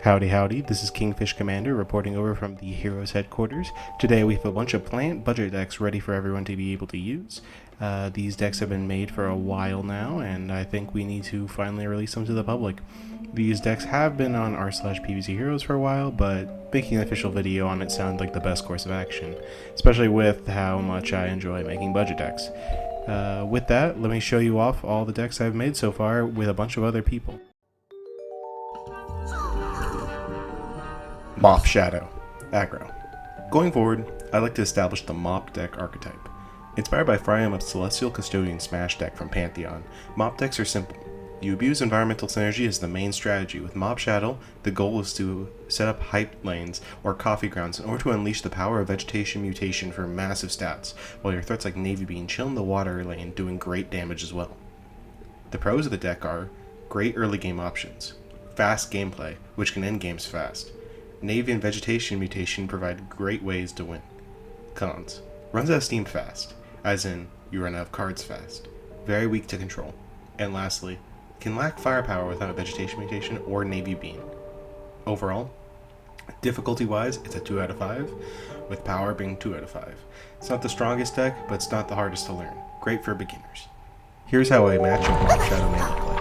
Howdy howdy, this is Kingfish Commander reporting over from the Heroes Headquarters. Today we have a bunch of plant budget decks ready for everyone to be able to use. These decks have been made for a while now, and I think we need to finally release them to the public. These decks have been on r/Pvzh Heroes for a while, but making an official video on it sounded like the best course of action, especially with how much I enjoy making budget decks. With that, let me show you off all the decks I've made so far with a bunch of other people. Mop Shadow. Aggro. Going forward, I like to establish the Mop deck archetype. Inspired by Fryamup's Celestial Custodian Smash deck from Pantheon, Mop decks are simple. You abuse environmental synergy as the main strategy. With Mop Shadow, the goal is to set up hype lanes or coffee grounds in order to unleash the power of Vegetation Mutation for massive stats, while your threats like Navy Bean chill in the water lane doing great damage as well. The pros of the deck are great early game options, fast gameplay, which can end games fast. Navy and Vegetation Mutation provide great ways to win. Cons. Runs out of steam fast, as in, you run out of cards fast. Very weak to control. And lastly, can lack firepower without a Vegetation Mutation or Navy Bean. Overall, difficulty-wise, it's a 2 out of 5, with power being 2 out of 5. It's not the strongest deck, but it's not the hardest to learn. Great for beginners. Here's how a matchup of Mop Shadow may look like.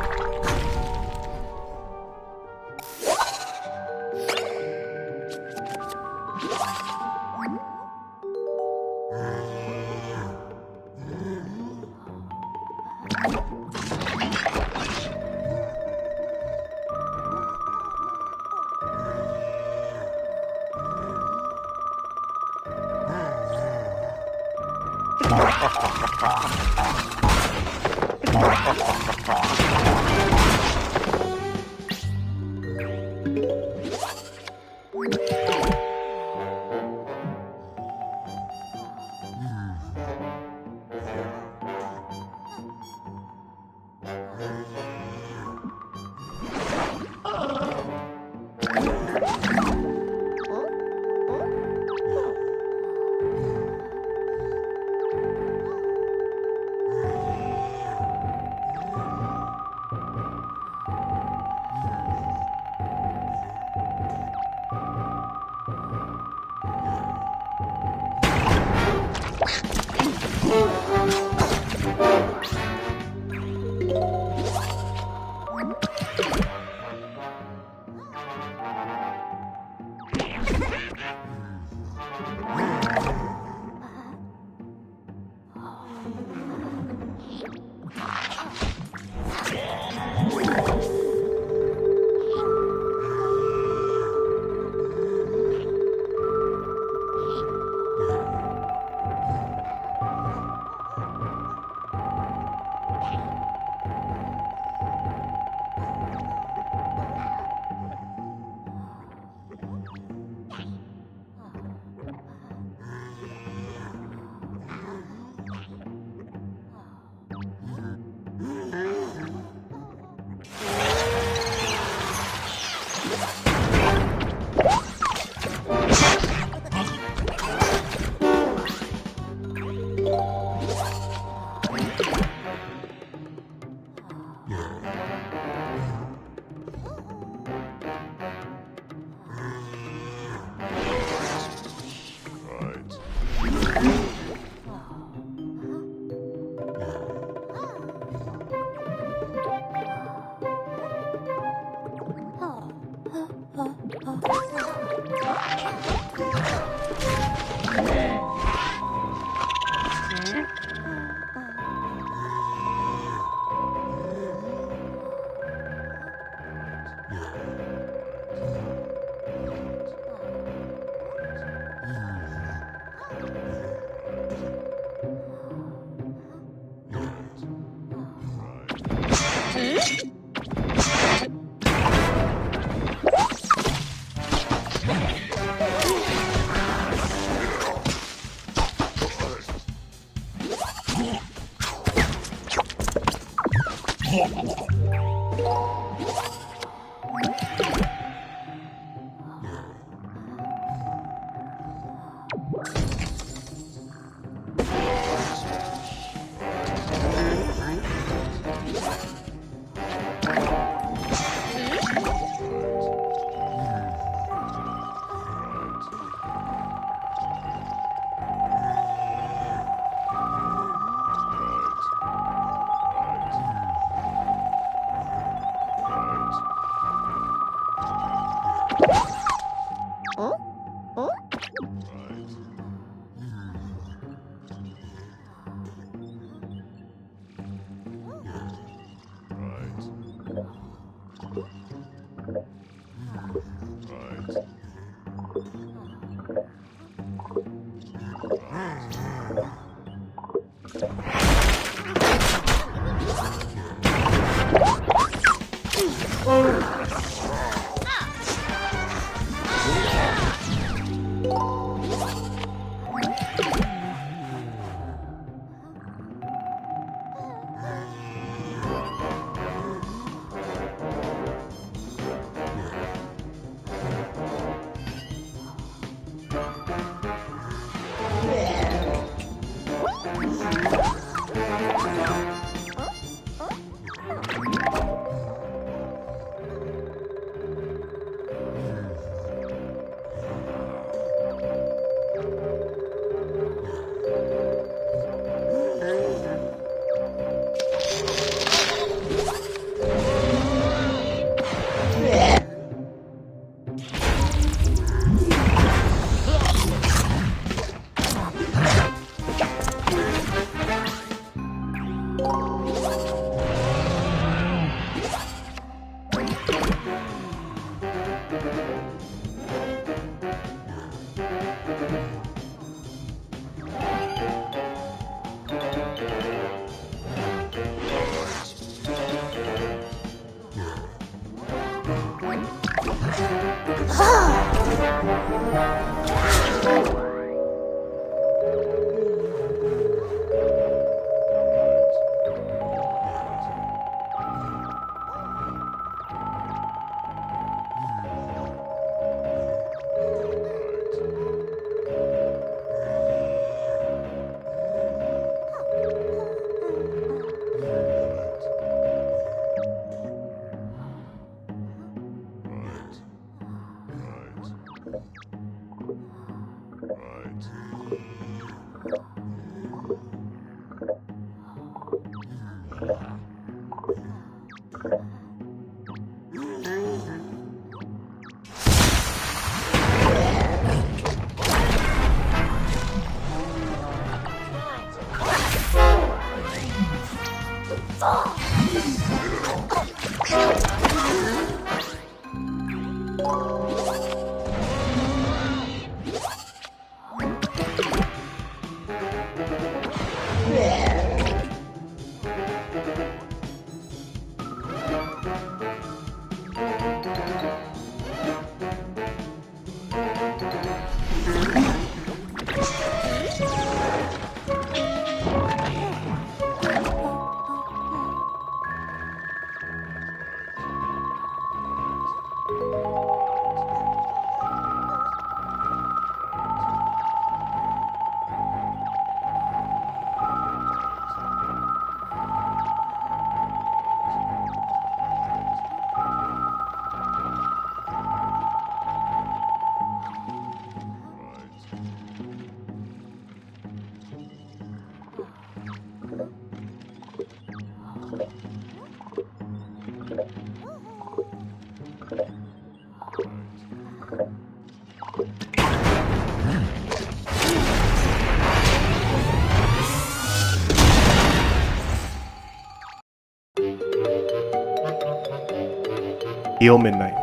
Heal Midnight.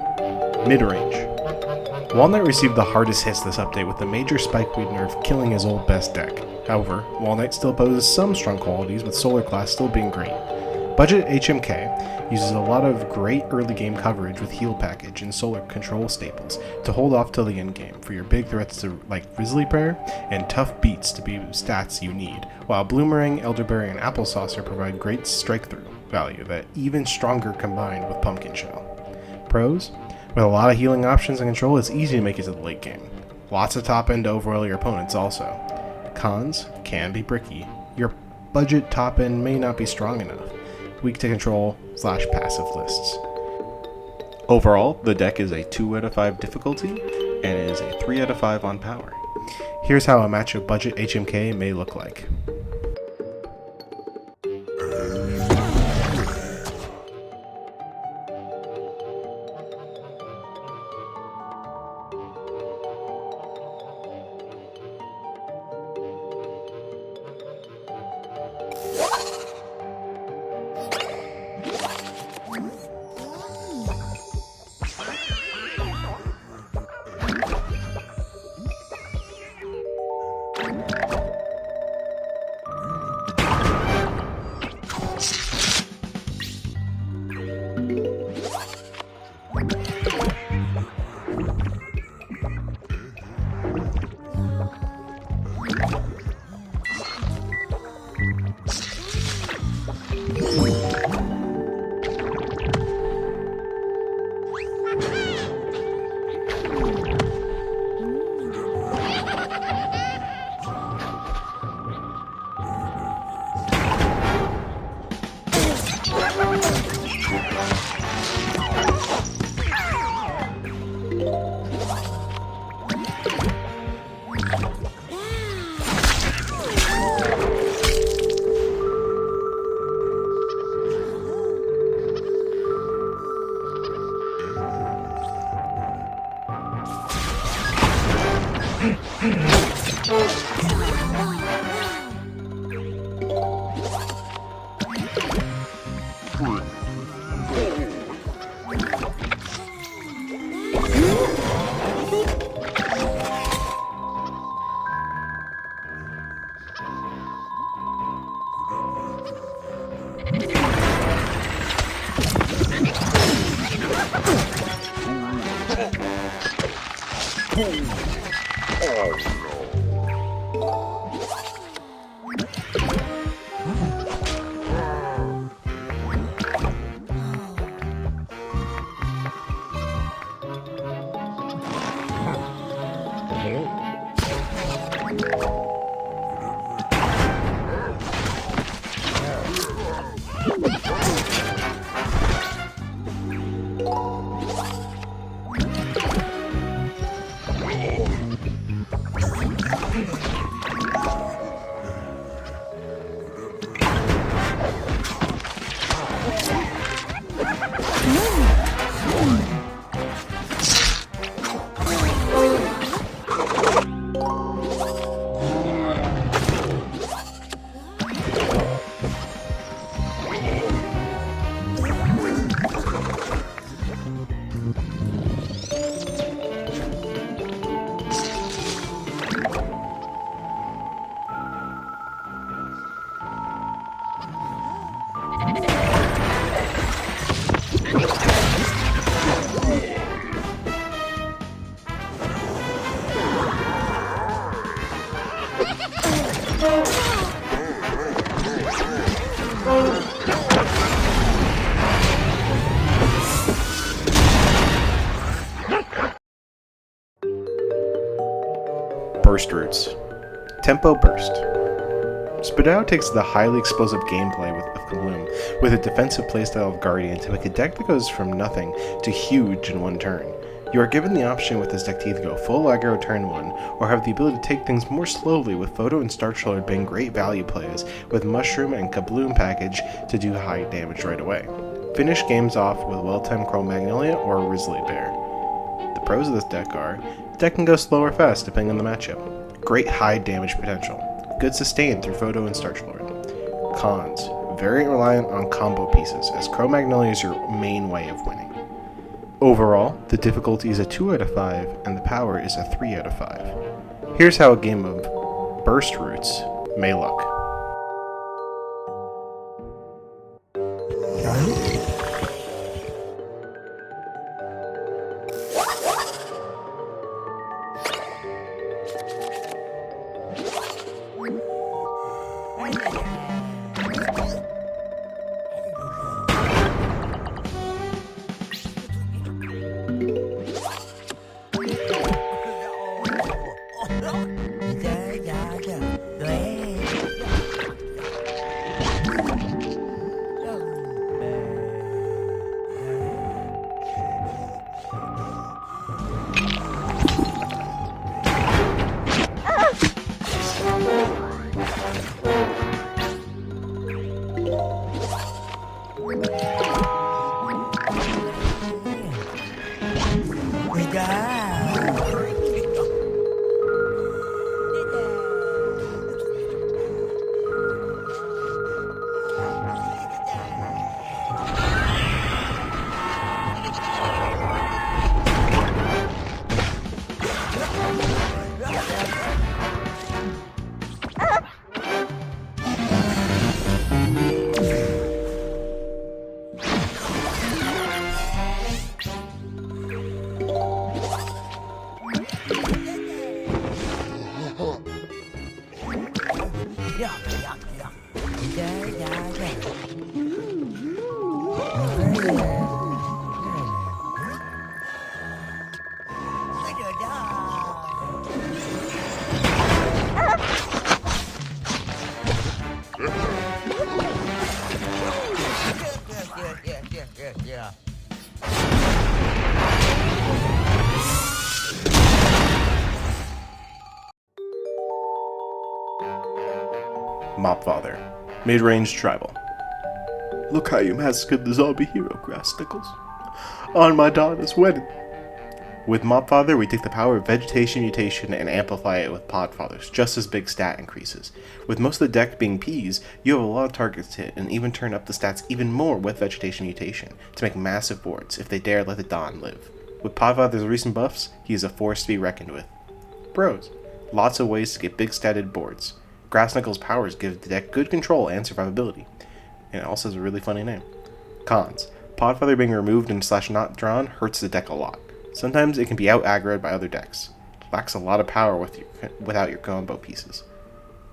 Mid-range. Walnut received the hardest hits this update with the major Spikeweed nerf killing his old best deck. However, Walnut still poses some strong qualities, with Solar Class still being great. Budget HMK uses a lot of great early game coverage with heal package and solar control staples to hold off till the end game for your big threats like Grizzly Prayer and tough beats to be stats you need, while Bloomerang, Elderberry, and Apple Saucer provide great strike-through value that even stronger combined with Pumpkin Shell. Pros? With a lot of healing options and control, it's easy to make it to the late game. Lots of top end to overwhelm your opponents also. Cons? Can be bricky. Your budget top end may not be strong enough. Weak to control / passive lists. Overall, the deck is a 2 out of 5 difficulty and is a 3 out of 5 on power. Here's how a match of budget HMK may look like. Burst routes. Tempo Burst. Spudow takes the highly explosive gameplay of Kabloom with a defensive playstyle of Guardian to make a deck that goes from nothing to huge in one turn. You are given the option with this deck to either go full aggro turn 1, or have the ability to take things more slowly, with Photo and Starch Lord being great value plays, with Mushroom and Kabloom package to do high damage right away. Finish games off with well-timed Cro-Magnolia or a Grizzly Bear. The pros of this deck are, the deck can go slow or fast depending on the matchup. Great high damage potential. Good sustain through Photo and Starch Lord. Cons. Very reliant on combo pieces, as Cro-Magnolia is your main way of winning. Overall, the difficulty is a 2 out of 5, and the power is a 3 out of 5. Here's how a game of Burst Routes may look. Mopfather, mid-range tribal. Look how you massacred the zombie hero, Grass Knuckles. On my daughter's wedding. With Mopfather, we take the power of Vegetation Mutation and amplify it with Podfathers, just as big stat increases. With most of the deck being Pvzh, you have a lot of targets to hit, and even turn up the stats even more with Vegetation Mutation, to make massive boards, if they dare let the Dawn live. With Podfather's recent buffs, he is a force to be reckoned with. Pros: lots of ways to get big statted boards. Grass Knuckles' powers give the deck good control and survivability. And it also has a really funny name. Cons: Podfather being removed and / not drawn hurts the deck a lot. Sometimes it can be out-aggroed by other decks. Lacks a lot of power without your combo pieces.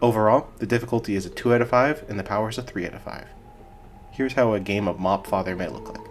Overall, the difficulty is a 2 out of 5, and the power is a 3 out of 5. Here's how a game of Mopfather may look like.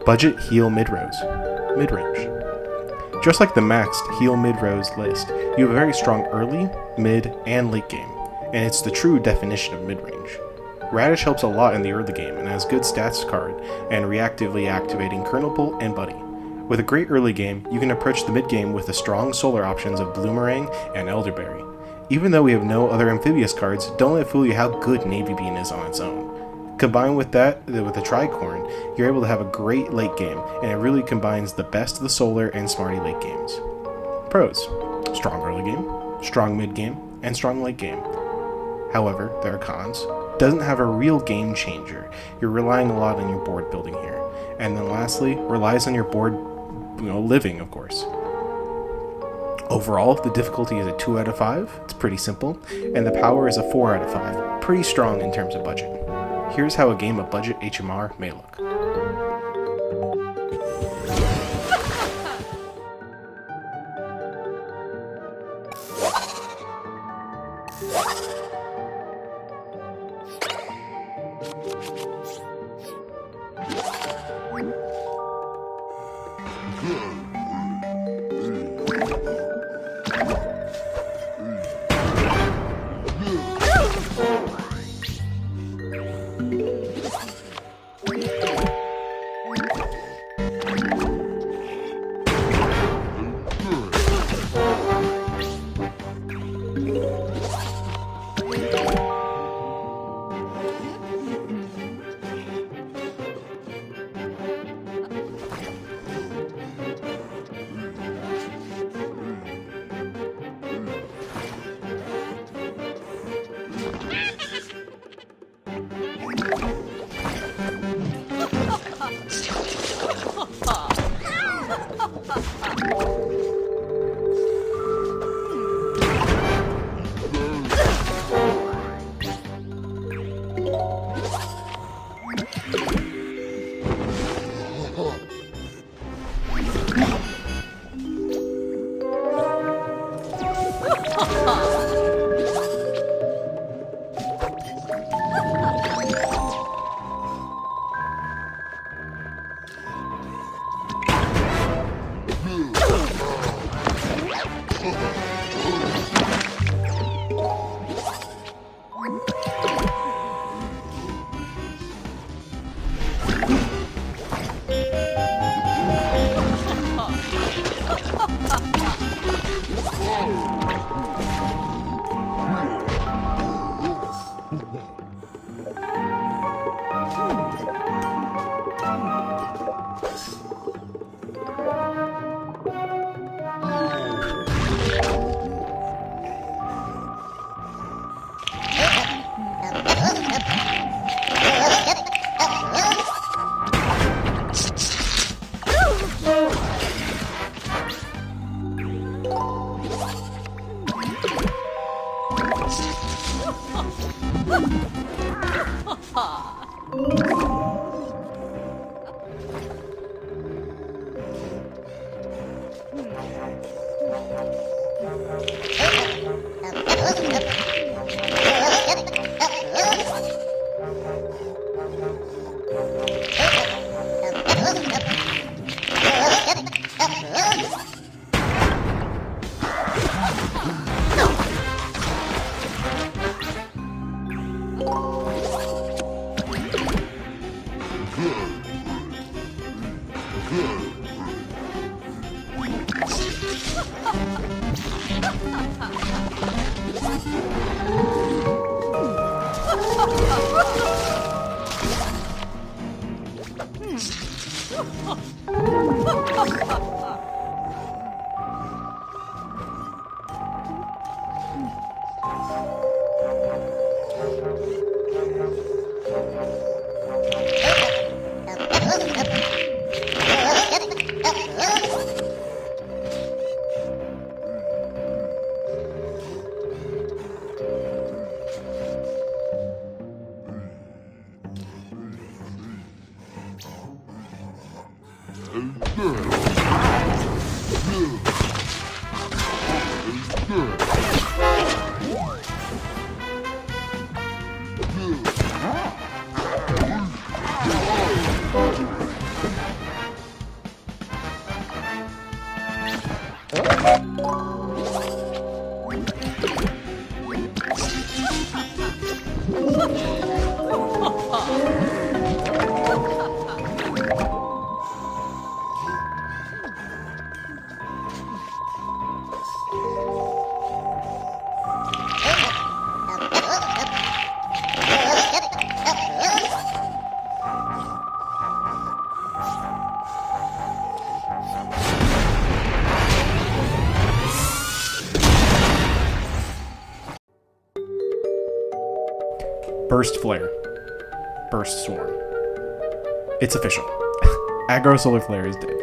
Budget Heal Mid-Rose. Mid-range. Just like the maxed Heal Mid-Rose list, you have a very strong early, mid, and late game, and it's the true definition of mid-range. Radish helps a lot in the early game and has good stats card and reactively activating Kernel Pull and Buddy. With a great early game, you can approach the mid-game with the strong solar options of Bloomerang and Elderberry. Even though we have no other amphibious cards, don't let it fool you how good Navy Bean is on its own. Combined with that, with the Tricorn, you're able to have a great late game, and it really combines the best of the Solar and Smarty late games. Pros: strong early game, strong mid game, and strong late game. However, there are cons. Doesn't have a real game changer. You're relying a lot on your board building here. And then lastly, relies on your board, living, of course. Overall, the difficulty is a 2 out of 5, it's pretty simple, and the power is a 4 out of 5, pretty strong in terms of budget. Here's how a game of budget HMR may look. Burst Flare. Burst Swarm. It's official. Aggro Solar Flare is dead.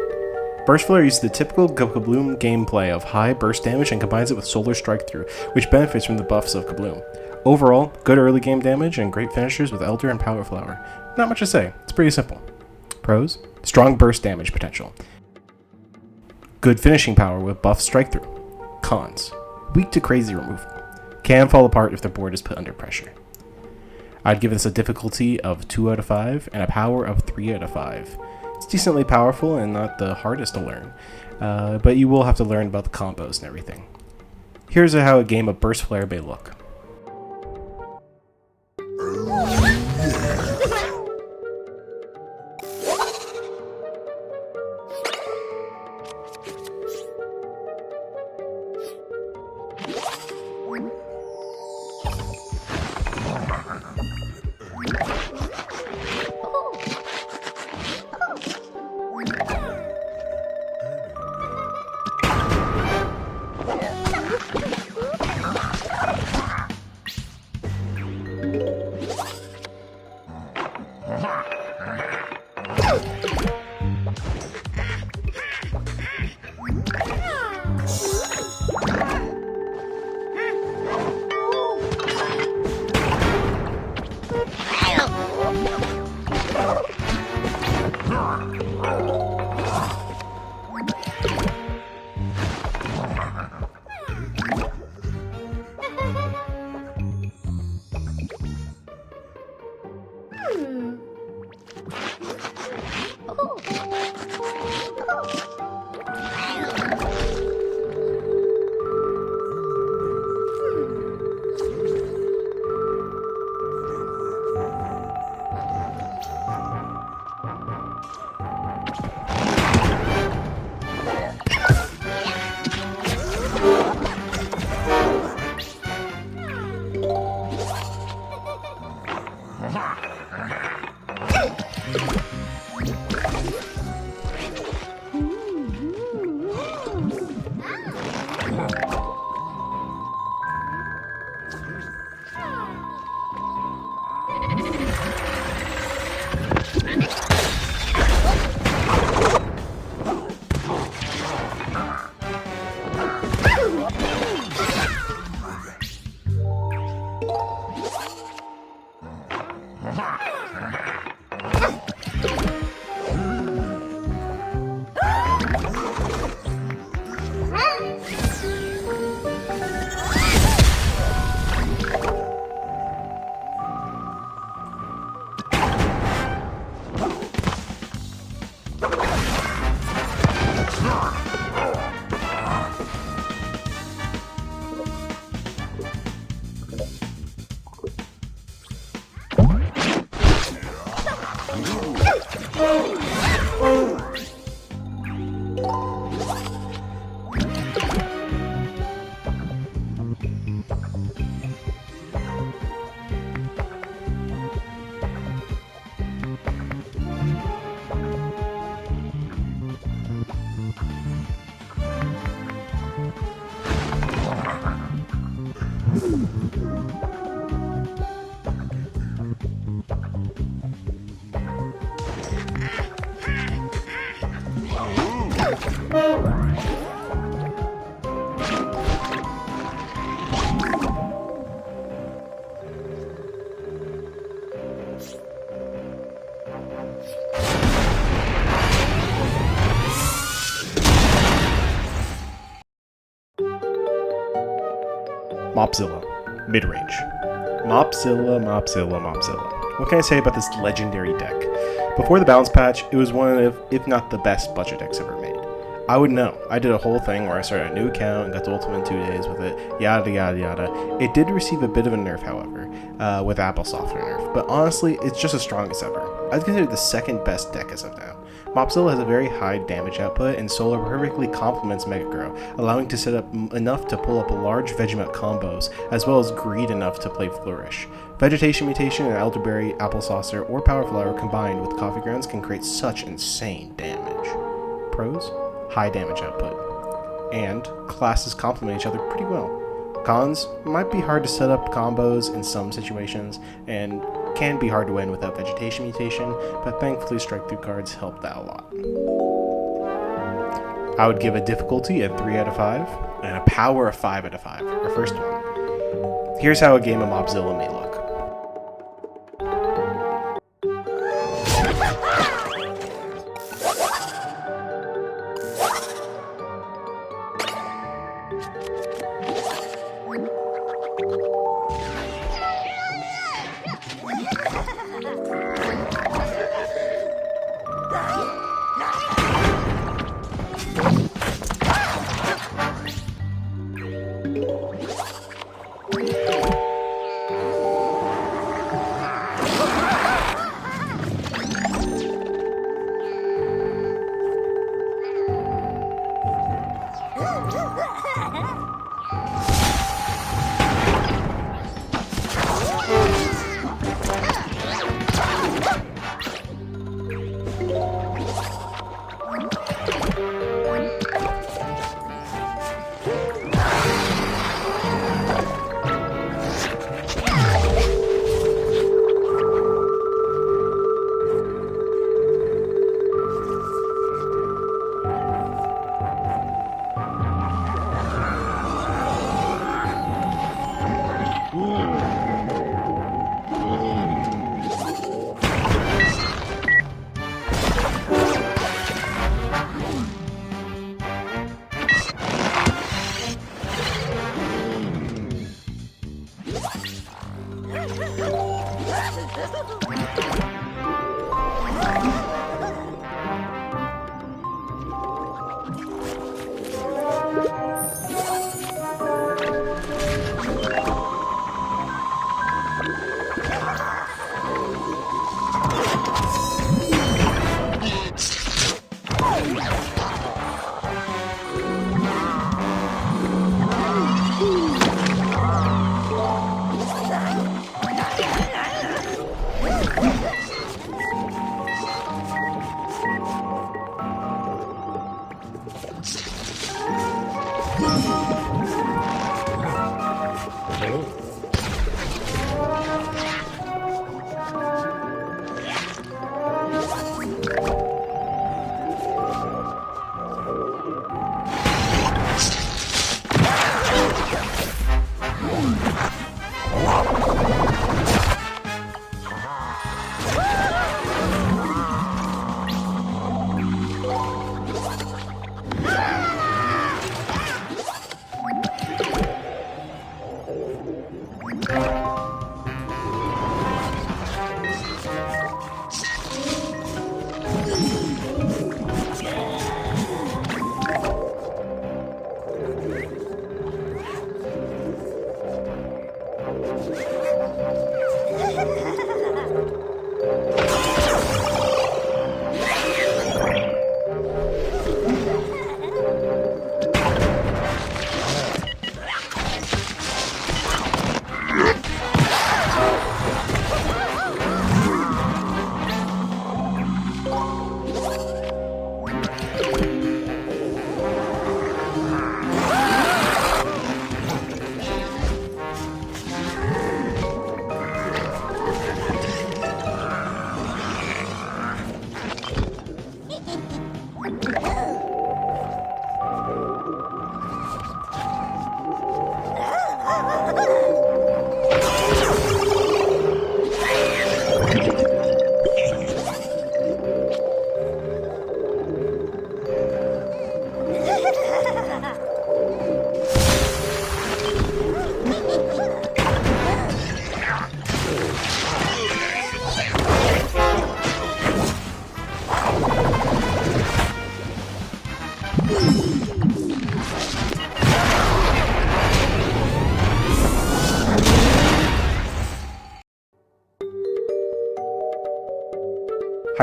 Burst Flare uses the typical Kabloom gameplay of high burst damage and combines it with Solar Strike Through, which benefits from the buffs of Kabloom. Overall, good early game damage and great finishers with Elder and Power Flower. Not much to say, it's pretty simple. Pros: strong burst damage potential. Good finishing power with buff Strike Through. Cons: weak to crazy removal. Can fall apart if the board is put under pressure. I'd give this a difficulty of 2 out of 5 and a power of 3 out of 5. It's decently powerful and not the hardest to learn, but you will have to learn about the combos and everything. Here's how a game of Burst Flare may look. Mompzilla. Mid-range. Mompzilla. What can I say about this legendary deck? Before the balance patch, it was one of, if not the best budget decks ever made. I would know. I did a whole thing where I started a new account and got to Ultimate in 2 days with it, yada yada yada. It did receive a bit of a nerf, however, with Apple software nerf, but honestly, it's just as strong as ever. I'd consider it the second best deck as of now. Mompzilla has a very high damage output, and Solar perfectly complements Mega Grow, allowing to set up enough to pull up large Vegemite combos, as well as greed enough to play Flourish. Vegetation Mutation and Elderberry, Apple Saucer, or Power Flower combined with Coffee Grounds can create such insane damage. Pros: high damage output, and classes complement each other pretty well. Cons might be hard to set up combos in some situations, and can be hard to win without vegetation mutation, but thankfully strike through cards help that a lot. I would give a difficulty a 3 out of 5, and a power of 5 out of 5, our first one. Here's how a game of Mobzilla may look.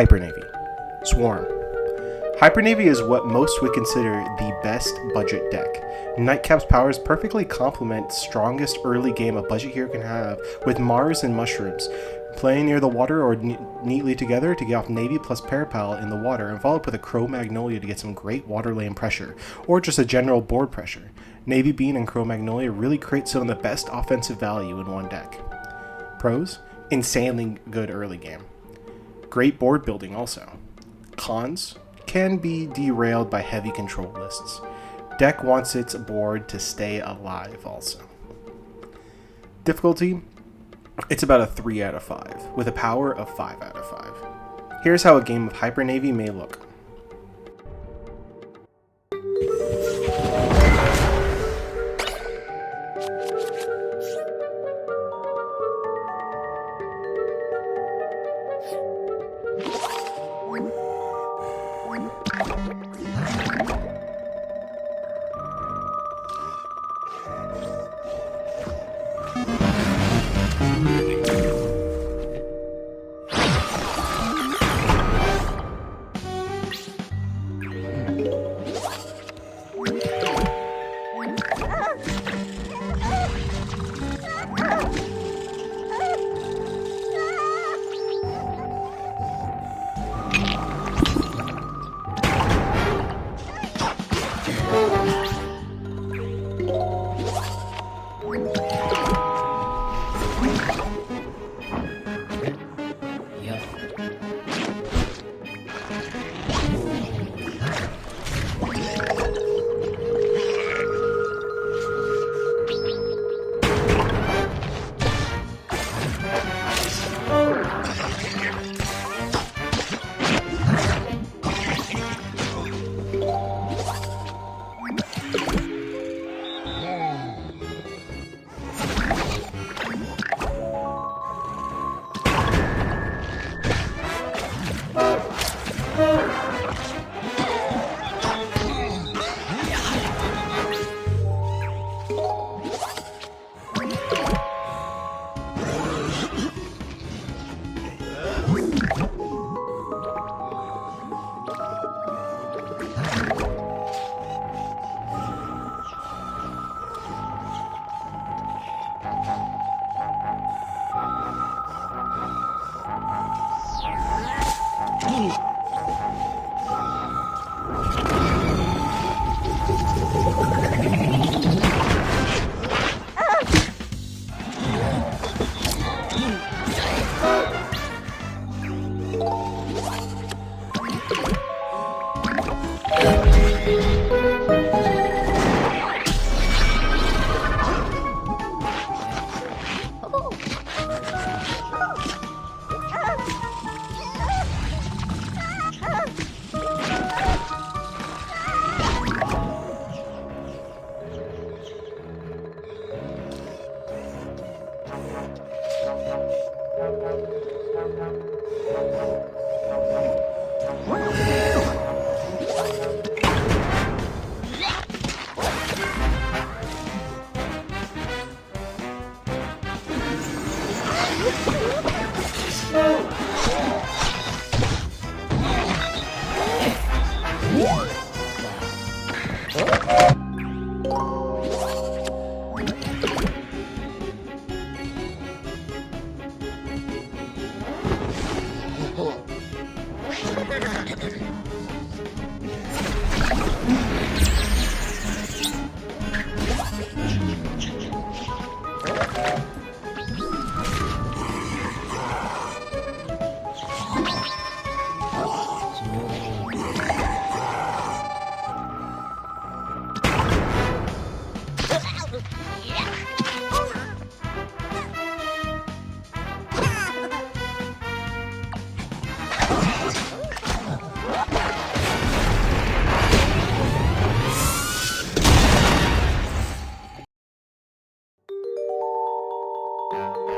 Hyper Navy. Swarm. Hyper Navy is what most would consider the best budget deck. Nightcap's powers perfectly complement strongest early game a budget hero can have with Mars and Mushrooms. Play near the water or neatly together to get off Navy plus Parapal in the water and follow up with a Crow Magnolia to get some great water lane pressure, or just a general board pressure. Navy Bean and Crow Magnolia really create some of the best offensive value in one deck. Pros: insanely good early game. Great board building also. Cons: can be derailed by heavy control lists. Deck wants its board to stay alive also. Difficulty: it's about a 3 out of 5, with a power of 5 out of 5. Here's how a game of Hyper Navy may look.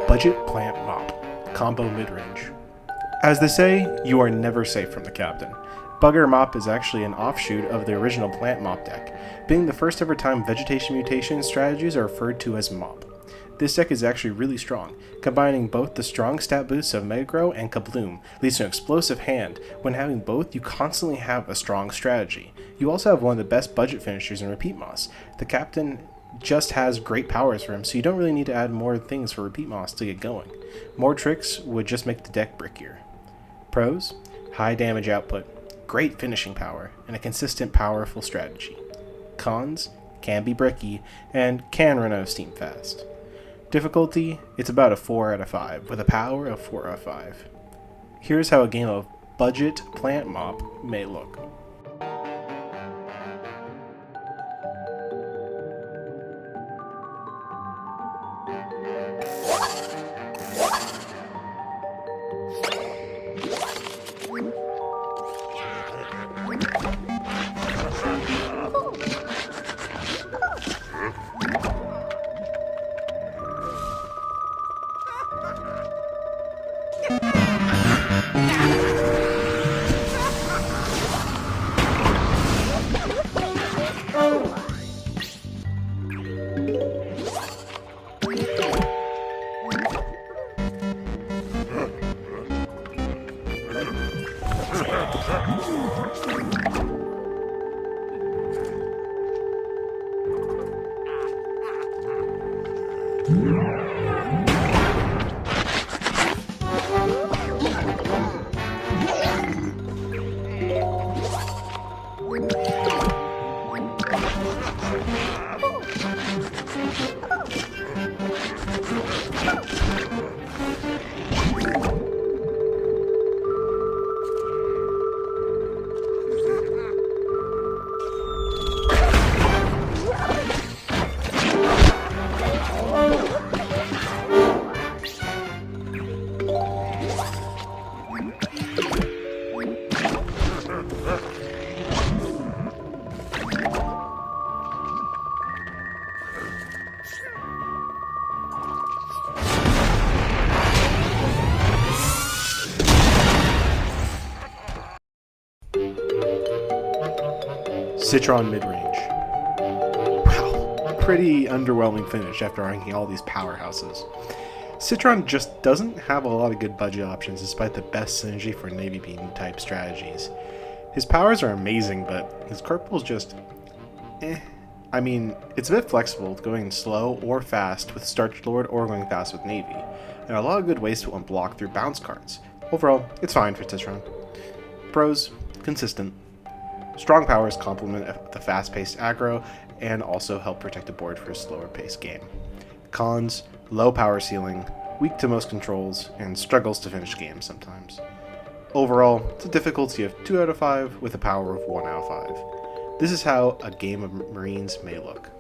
Budget Plant Mop, Combo Midrange. As they say, you are never safe from the captain. Bugger Mop is actually an offshoot of the original Plant Mop deck, being the first ever time vegetation mutation strategies are referred to as Mop. This deck is actually really strong, combining both the strong stat boosts of Mega Grow and Kabloom leads to an explosive hand. When having both, you constantly have a strong strategy. You also have one of the best budget finishers in Repeat Moss. The captain just has great powers for him, so you don't really need to add more things for Repeat Moss to get going. More tricks would just make the deck brickier. Pros: high damage output, great finishing power, and a consistent powerful strategy. Cons: can be bricky, and can run out of steam fast. Difficulty: it's about a 4 out of 5, with a power of 4 out of 5. Here's how a game of budget plant mop may look. Citron mid-range. Wow, pretty underwhelming finish after ranking all these powerhouses. Citron just doesn't have a lot of good budget options despite the best synergy for Navy Bean type strategies. His powers are amazing, but his corporal's just I mean, it's a bit flexible, going slow or fast with Starch Lord or going fast with Navy, and a lot of good ways to unblock through bounce cards. Overall, it's fine for Citron. Pros: consistent. Strong powers complement the fast-paced aggro and also help protect the board for a slower-paced game. Cons: low power ceiling, weak to most controls, and struggles to finish games sometimes. Overall, it's a difficulty of 2 out of 5 with a power of 1 out of 5. This is how a game of Marines may look.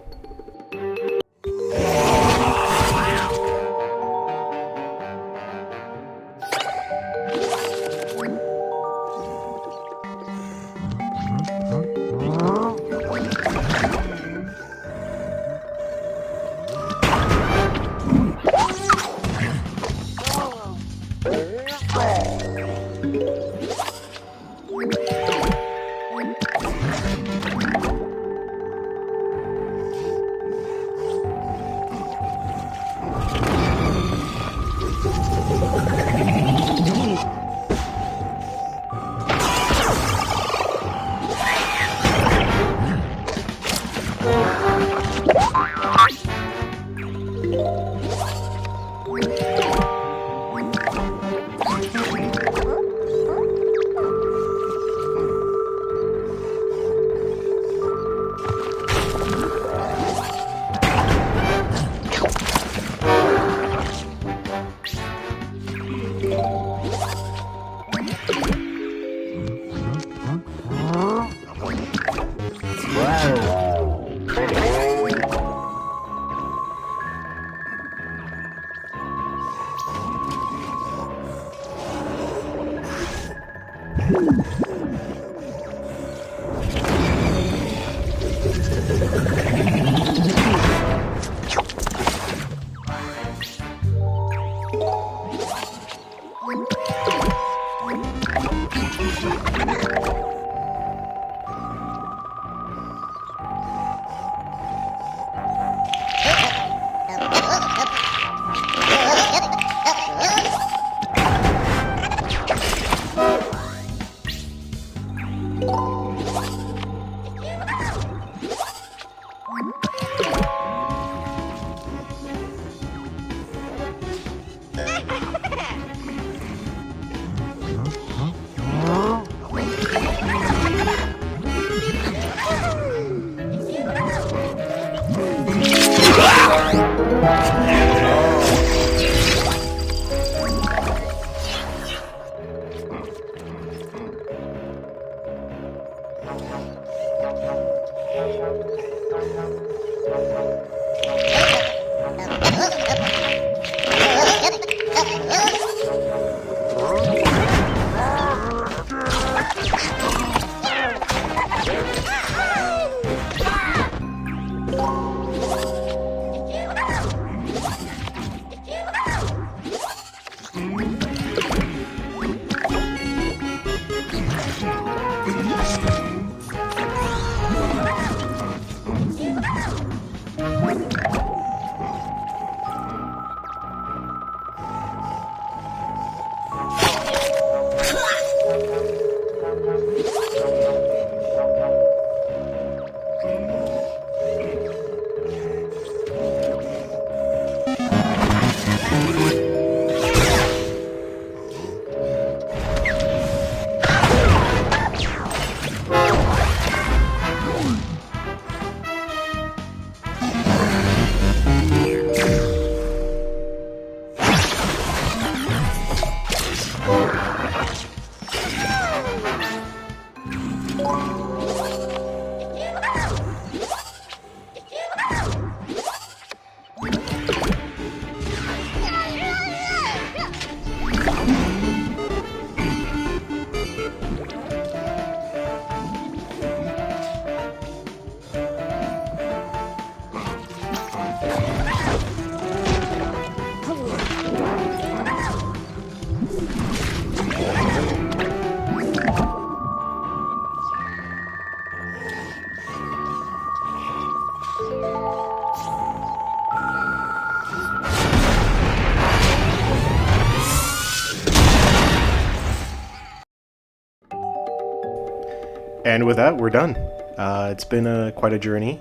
And with that, we're done. It's been quite a journey.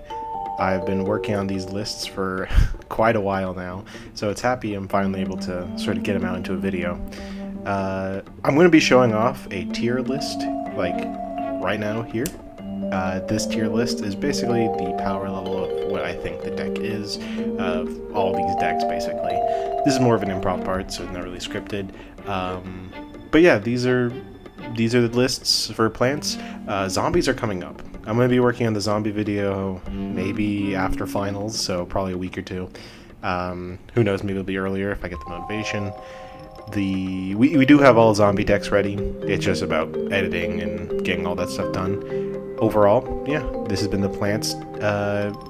I've been working on these lists for quite a while now, so it's happy I'm finally able to sort of get them out into a video. I'm going to be showing off a tier list, like right now here. This tier list is basically the power level of what I think the deck is, of all these decks basically. This is more of an improv part, so it's not really scripted. But yeah, these are the lists for plants. Zombies are coming up. I'm going to be working on the zombie video maybe after finals, so probably a week or two. Who knows, maybe it'll be earlier if I get the motivation. We do have all zombie decks ready. It's just about editing and getting all that stuff done. Overall, yeah, this has been the plants.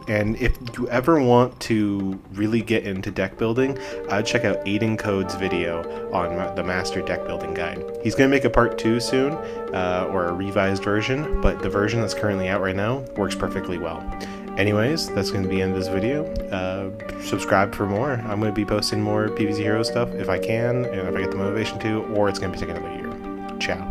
And if you ever want to really get into deck building, I'd check out Aiden Code's video on the Master Deck Building Guide. He's going to make a part 2 soon, or a revised version, but the version that's currently out right now works perfectly well. Anyways, that's going to be the end of this video. Subscribe for more. I'm going to be posting more Pvzh Hero stuff if I can, and if I get the motivation to, or it's going to be taking another year. Ciao.